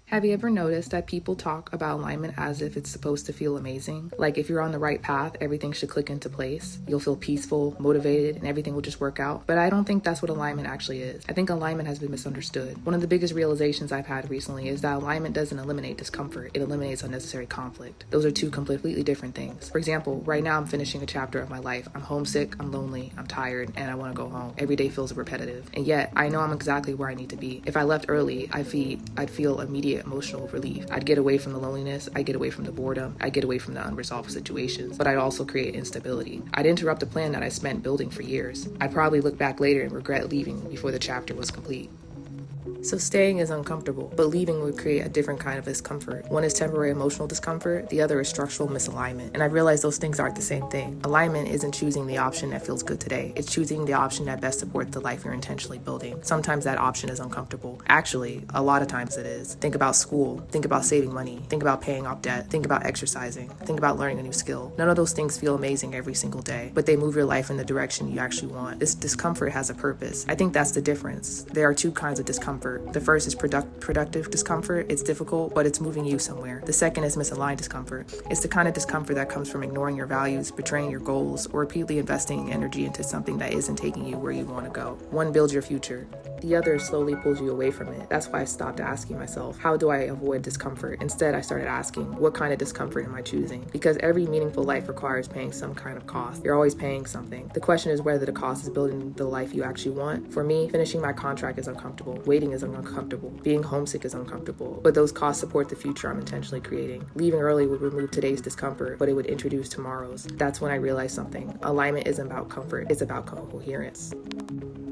Have you ever noticed that people talk about alignment as if it's supposed to feel amazing? Like if you're on the right path, everything should click into place. You'll feel peaceful, motivated, and everything will just work out. But I don't think that's what alignment actually is. I think alignment has been misunderstood. One of the biggest realizations I've had recently is that alignment doesn't eliminate discomfort, it eliminates unnecessary conflict. Those are two completely different things. For example, right now I'm finishing a chapter of my life. I'm homesick, I'm lonely, I'm tired, and I want to go home. Every day feels repetitive. And yet, I know I'm exactly where I need to be. If I left early, I'd feel immediate emotional relief. I'd get away from the loneliness, I'd get away from the boredom, I'd get away from the unresolved situations, but I'd also create instability. I'd interrupt a plan that I spent building for years. I'd probably look back later and regret leaving before the chapter was complete. So staying is uncomfortable, but leaving would create a different kind of discomfort. One is temporary emotional discomfort, the other is structural misalignment. And I realize those things aren't the same thing. Alignment isn't choosing the option that feels good today. It's choosing the option that best supports the life you're intentionally building. Sometimes that option is uncomfortable. Actually, a lot of times it is. Think about school. Think about saving money. Think about paying off debt. Think about exercising. Think about learning a new skill. None of those things feel amazing every single day, but they move your life in the direction you actually want. This discomfort has a purpose. I think that's the difference. There are two kinds of discomfort. The first is productive discomfort. It's difficult, but it's moving you somewhere. The second is misaligned discomfort. It's the kind of discomfort that comes from ignoring your values, betraying your goals, or repeatedly investing energy into something that isn't taking you where you want to go. One builds your future. The other slowly pulls you away from it. That's why I stopped asking myself, how do I avoid discomfort? Instead, I started asking, what kind of discomfort am I choosing? Because every meaningful life requires paying some kind of cost. You're always paying something. The question is whether the cost is building the life you actually want. For me, finishing my contract is uncomfortable. Waiting is uncomfortable. Being homesick is uncomfortable. But those costs support the future I'm intentionally creating. Leaving early would remove today's discomfort, but it would introduce tomorrow's. That's when I realized something. Alignment isn't about comfort, it's about coherence.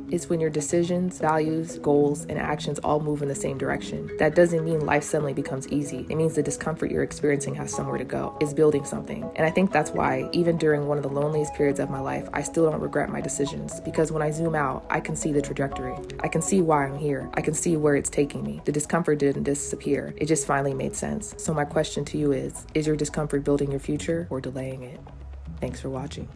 It's when your decisions, values, goals, and actions all move in the same direction. That doesn't mean life suddenly becomes easy. It means the discomfort you're experiencing has somewhere to go. It's building something. And I think that's why, even during one of the loneliest periods of my life, I still don't regret my decisions. Because when I zoom out, I can see the trajectory. I can see why I'm here. I can see where it's taking me. The discomfort didn't disappear. It just finally made sense. So my question to you is your discomfort building your future or delaying it? Thanks for watching.